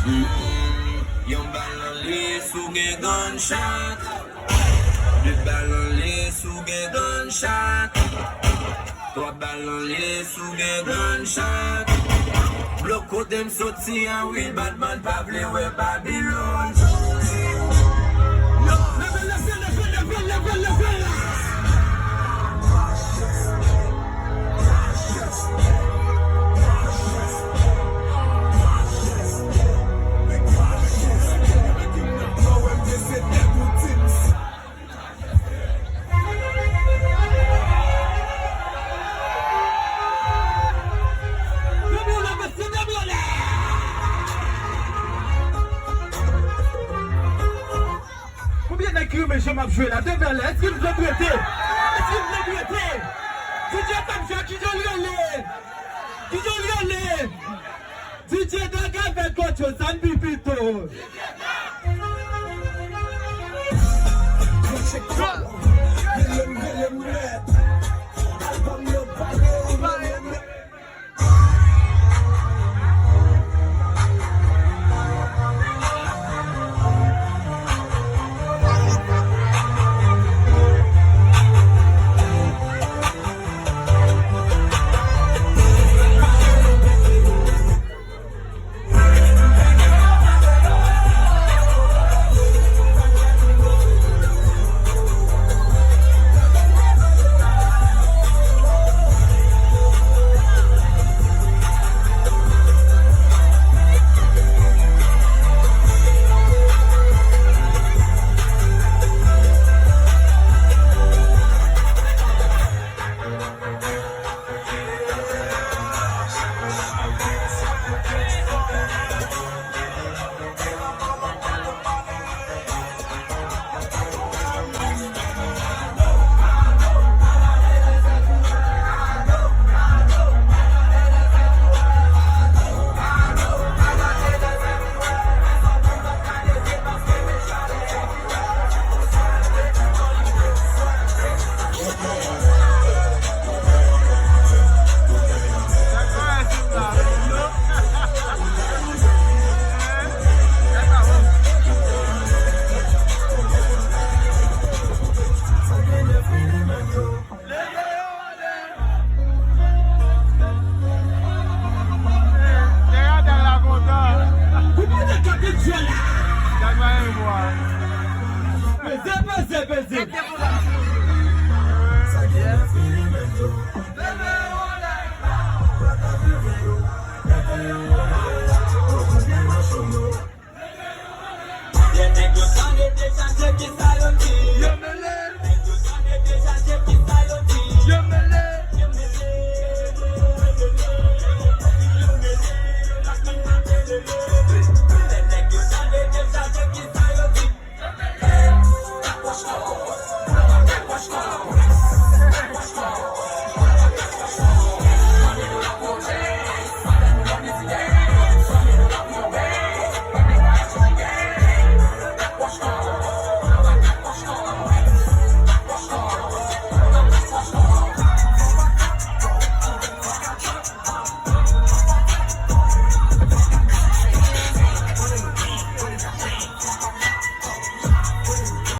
Yon ballon li sou gen gunshot. Deux ballons li sou gen gunshot. Trois ballons li sou gen gunshot. Bloko dem soti an wil Batman pa vle we Babylon. Mais je m'en joué là, devant là, est-ce que vous êtes prêtés? Est-ce que vous êtes prêtés? DJ Tamja, qui j'en liolé? Qui j'en liolé? DJ Daga avec coach, San Bipito. Take your time, take your time, take your time,